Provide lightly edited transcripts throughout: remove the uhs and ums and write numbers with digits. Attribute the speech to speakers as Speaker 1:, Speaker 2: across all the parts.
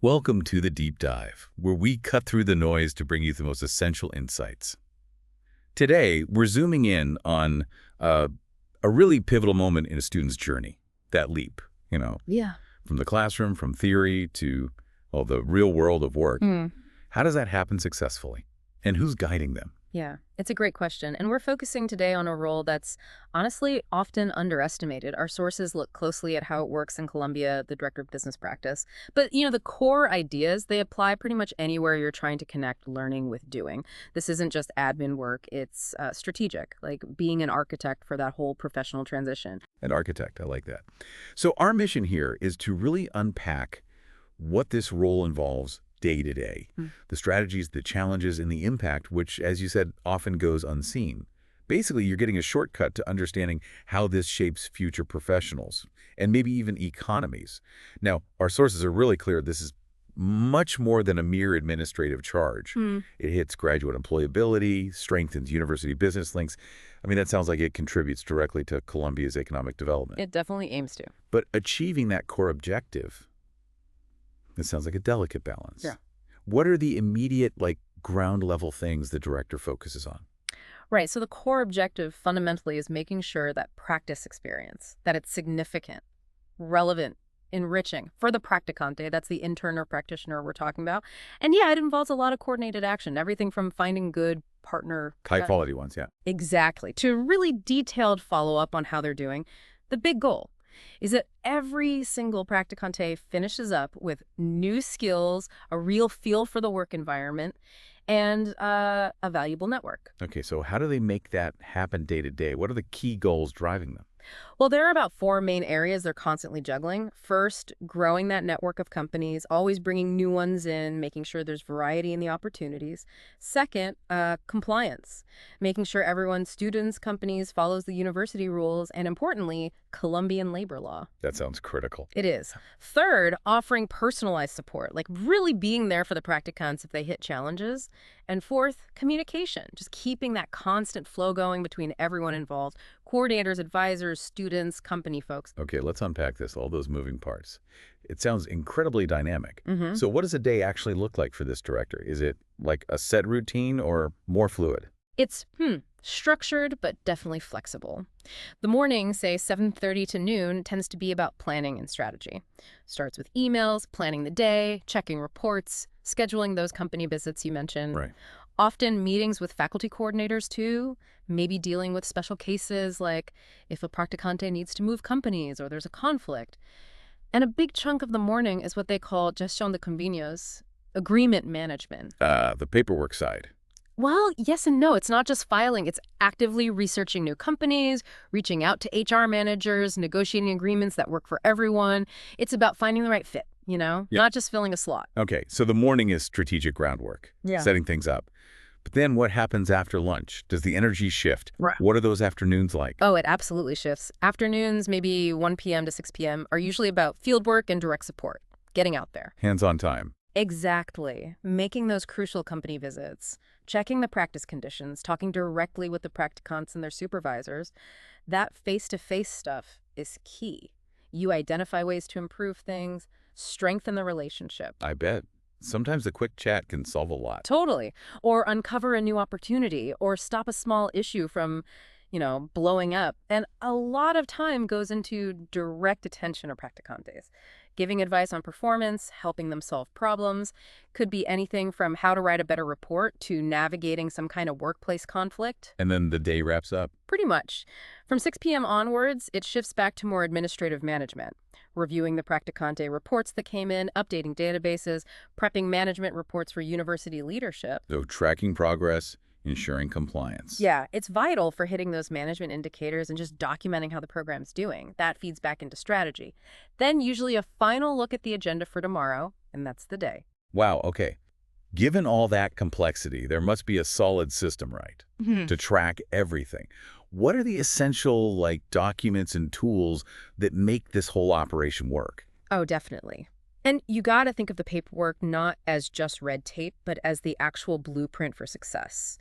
Speaker 1: Welcome to the Deep Dive, where we cut through the noise to bring you the most essential insights. Today, we're zooming in on a really pivotal moment in a student's journey, that leap,
Speaker 2: Yeah.
Speaker 1: from the classroom, from theory to, well, the real world of work. How does that happen successfully? And who's guiding them?
Speaker 2: Yeah, it's a great question. And we're focusing today on a role that's honestly often underestimated. Our sources look closely at how it works in Colombia, the director of business practice. But, the core ideas, they apply pretty much anywhere you're trying to connect learning with doing. This isn't just admin work, it's strategic, like being an architect for that whole professional transition.
Speaker 1: An architect, I like that. So our mission here is to really unpack what this role involves day to day, the strategies, the challenges, and the impact, which, as you said, often goes unseen. Basically, you're getting a shortcut to understanding how this shapes future professionals and maybe even economies. Now, our sources are really clear this is much more than a mere administrative charge. It hits graduate employability, strengthens university business links. I mean, that sounds like it contributes directly to Colombia's economic development.
Speaker 2: It definitely aims to.
Speaker 1: But achieving that core objective, it sounds like a delicate balance.
Speaker 2: Yeah.
Speaker 1: What are the immediate, ground level things the director focuses on?
Speaker 2: Right, so the core objective fundamentally is making sure that practice experience, that it's significant, relevant, enriching for the practicante, that's the intern or practitioner we're talking about. And yeah, it involves a lot of coordinated action, everything from finding good partner...
Speaker 1: High quality ones, yeah.
Speaker 2: Exactly, to really detailed follow-up on how they're doing. The big goal is that every single practicante finishes up with new skills, a real feel for the work environment, and a valuable network.
Speaker 1: Okay, so how do they make that happen day to day? What are the key goals driving them?
Speaker 2: Well, there are about 4 main areas they're constantly juggling. First, growing that network of companies, always bringing new ones in, making sure there's variety in the opportunities. Second, compliance, making sure everyone, students, companies, follows the university rules, and importantly, Colombian labor law.
Speaker 1: That sounds critical.
Speaker 2: It is. Third, offering personalized support, like really being there for the practicants if they hit challenges. And fourth, communication, just keeping that constant flow going between everyone involved, coordinators, advisors, students, company folks.
Speaker 1: Okay, let's unpack this, all those moving parts. It sounds incredibly dynamic.
Speaker 2: Mm-hmm.
Speaker 1: So what does a day actually look like for this director? Is it like a set routine or more fluid?
Speaker 2: It's structured, but definitely flexible. The morning, say 7:30 to noon, tends to be about planning and strategy. Starts with emails, planning the day, checking reports, scheduling those company visits you mentioned.
Speaker 1: Right.
Speaker 2: Often meetings with faculty coordinators too, maybe dealing with special cases like if a practicante needs to move companies or there's a conflict. And a big chunk of the morning is what they call gestión de convenios, agreement management.
Speaker 1: The paperwork side.
Speaker 2: Well, yes and no. It's not just filing. It's actively researching new companies, reaching out to HR managers, negotiating agreements that work for everyone. It's about finding the right fit, not just filling a slot.
Speaker 1: Okay, so the morning is strategic groundwork, setting things up. But then what happens after lunch? Does the energy shift?
Speaker 2: Right.
Speaker 1: What are those afternoons like?
Speaker 2: Oh, it absolutely shifts. Afternoons, maybe 1 p.m. to 6 p.m., are usually about fieldwork and direct support, getting out there.
Speaker 1: Hands-on time.
Speaker 2: Exactly. Making those crucial company visits, checking the practice conditions, talking directly with the practicants and their supervisors. That face-to-face stuff is key. You identify ways to improve things, strengthen the relationship.
Speaker 1: I bet. Sometimes a quick chat can solve a lot.
Speaker 2: Totally. Or uncover a new opportunity, or stop a small issue from, blowing up. And a lot of time goes into direct attention of practicantes. Giving advice on performance, helping them solve problems. Could be anything from how to write a better report to navigating some kind of workplace conflict.
Speaker 1: And then the day wraps up.
Speaker 2: Pretty much. From 6 p.m. onwards, it shifts back to more administrative management. Reviewing the practicante reports that came in, updating databases, prepping management reports for university leadership.
Speaker 1: So tracking progress, ensuring compliance.
Speaker 2: Yeah, it's vital for hitting those management indicators and just documenting how the program's doing. That feeds back into strategy. Then usually a final look at the agenda for tomorrow, and that's the day.
Speaker 1: Wow, okay. Given all that complexity, there must be a solid system, right? To track everything. What are the essential, documents and tools that make this whole operation work?
Speaker 2: Oh, definitely. And you got to think of the paperwork not as just red tape, but as the actual blueprint for success.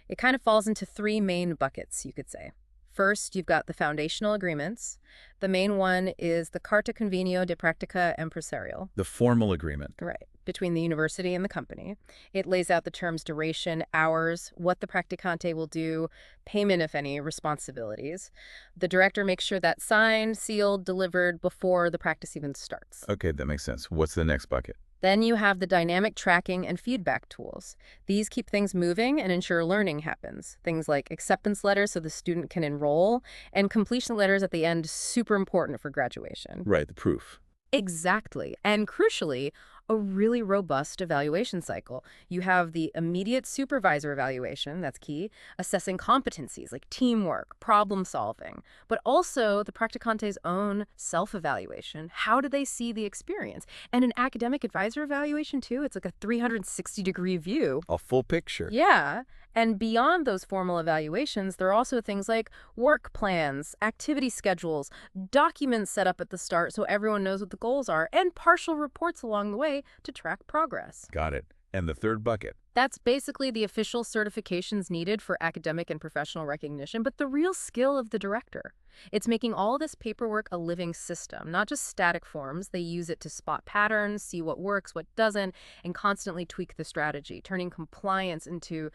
Speaker 2: It kind of falls into 3 main buckets, you could say. First, you've got the foundational agreements. The main one is the Carta Convenio de Práctica Empresarial.
Speaker 1: The formal agreement.
Speaker 2: Right, between the university and the company. It lays out the terms duration, hours, what the practicante will do, payment, if any, responsibilities. The director makes sure that's signed, sealed, delivered before the practice even starts.
Speaker 1: Okay, that makes sense. What's the next bucket?
Speaker 2: Then you have the dynamic tracking and feedback tools. These keep things moving and ensure learning happens. Things like acceptance letters so the student can enroll, and completion letters at the end, super important for graduation.
Speaker 1: Right, the proof.
Speaker 2: Exactly. And crucially, a really robust evaluation cycle. You have the immediate supervisor evaluation, that's key, assessing competencies like teamwork, problem solving, but also the practicante's own self-evaluation. How do they see the experience? And an academic advisor evaluation, too. It's like a 360-degree view.
Speaker 1: A full picture.
Speaker 2: Yeah. And beyond those formal evaluations, there are also things like work plans, activity schedules, documents set up at the start so everyone knows what the goals are, and partial reports along the way to track progress.
Speaker 1: Got it. And the third bucket?
Speaker 2: That's basically the official certifications needed for academic and professional recognition, but the real skill of the director. It's making all this paperwork a living system, not just static forms. They use it to spot patterns, see what works, what doesn't, and constantly tweak the strategy, turning compliance into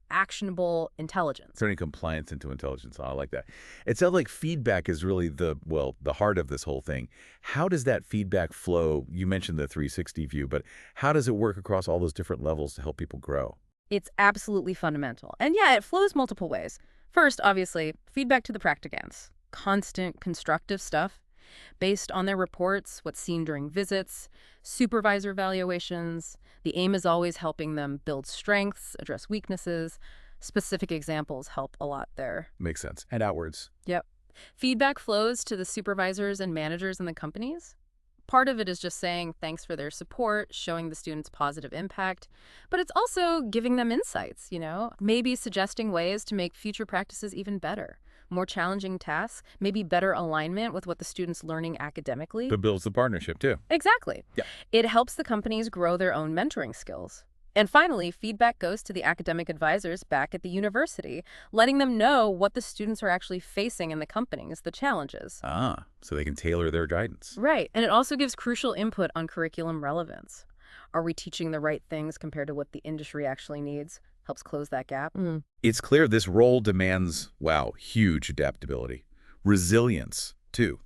Speaker 2: actionable intelligence.
Speaker 1: Turning compliance into intelligence. Oh, I like that. It sounds like feedback is really the heart of this whole thing. How does that feedback flow? You mentioned the 360 view, but how does it work across all those different levels to help people grow?
Speaker 2: It's absolutely fundamental. And yeah, it flows multiple ways. First, obviously, feedback to the practicants. Constant, constructive stuff based on their reports, what's seen during visits, supervisor evaluations. The aim is always helping them build strengths, address weaknesses. Specific examples help a lot there.
Speaker 1: Makes sense. And outwards.
Speaker 2: Yep. Feedback flows to the supervisors and managers in the companies. Part of it is just saying thanks for their support, showing the students positive impact, but it's also giving them insights, maybe suggesting ways to make future practices even better, more challenging tasks, maybe better alignment with what the student's learning academically.
Speaker 1: But builds the partnership too.
Speaker 2: Exactly.
Speaker 1: Yeah.
Speaker 2: It helps the companies grow their own mentoring skills. And finally, feedback goes to the academic advisors back at the university, letting them know what the students are actually facing in the companies, the challenges.
Speaker 1: Ah, so they can tailor their guidance.
Speaker 2: Right. And it also gives crucial input on curriculum relevance. Are we teaching the right things compared to what the industry actually needs? Helps close that gap.
Speaker 1: It's clear this role demands, huge adaptability. Resilience, too.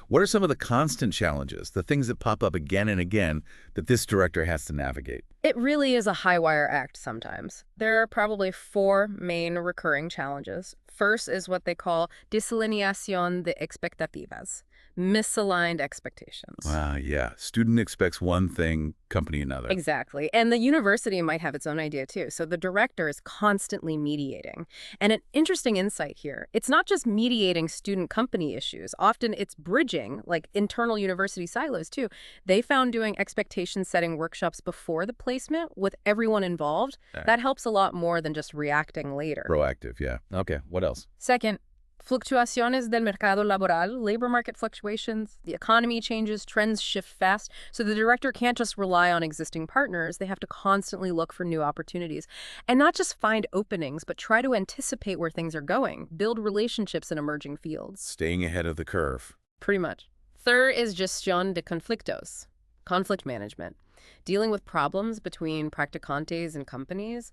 Speaker 1: What are some of the constant challenges, the things that pop up again and again that this director has to navigate?
Speaker 2: It really is a high-wire act sometimes. There are probably 4 main recurring challenges. First is what they call desalineación de expectativas, misaligned expectations.
Speaker 1: Wow, yeah. Student expects one thing, company another.
Speaker 2: Exactly. And the university might have its own idea too. So the director is constantly mediating. And an interesting insight here, it's not just mediating student-company issues. Often it's bridging, like internal university silos too. They found doing expectation-setting workshops before the placement with everyone involved, that helps a lot more than just reacting later.
Speaker 1: Proactive, yeah. Okay, what else?
Speaker 2: Second, fluctuaciones del mercado laboral, labor market fluctuations, the economy changes, trends shift fast, so the director can't just rely on existing partners. They have to constantly look for new opportunities. And not just find openings, but try to anticipate where things are going, build relationships in emerging fields.
Speaker 1: Staying ahead of the curve.
Speaker 2: Pretty much. Third is gestión de conflictos, conflict management. Dealing with problems between practicantes and companies,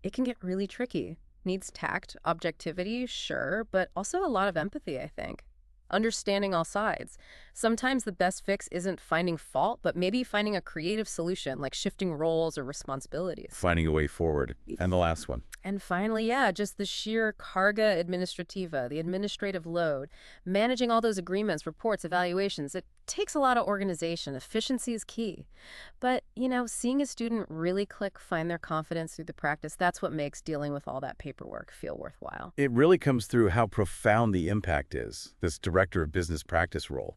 Speaker 2: it can get really tricky. Needs tact, objectivity, sure, but also a lot of empathy, I think. Understanding all sides. Sometimes the best fix isn't finding fault, but maybe finding a creative solution, like shifting roles or responsibilities.
Speaker 1: Finding a way forward. And the last one.
Speaker 2: And finally, just the sheer carga administrativa, the administrative load. Managing all those agreements, reports, evaluations, it takes a lot of organization. Efficiency is key. But, seeing a student really click, find their confidence through the practice, that's what makes dealing with all that paperwork feel worthwhile.
Speaker 1: It really comes through how profound the impact is, this director of business practice role.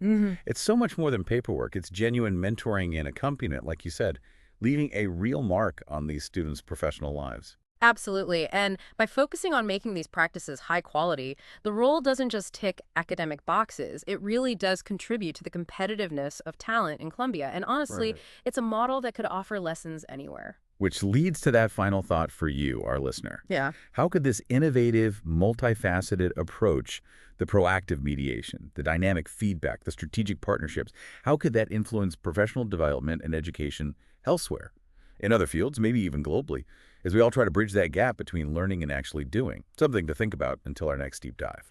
Speaker 1: It's so much more than paperwork. It's genuine mentoring and accompaniment, like you said, leaving a real mark on these students' professional lives.
Speaker 2: Absolutely. And by focusing on making these practices high quality, the role doesn't just tick academic boxes. It really does contribute to the competitiveness of talent in Colombia. And honestly,
Speaker 1: Right.
Speaker 2: it's a model that could offer lessons anywhere.
Speaker 1: Which leads to that final thought for you, our listener.
Speaker 2: Yeah.
Speaker 1: How could this innovative, multifaceted approach, the proactive mediation, the dynamic feedback, the strategic partnerships, how could that influence professional development and education elsewhere? In other fields, maybe even globally, as we all try to bridge that gap between learning and actually doing. Something to think about until our next deep dive.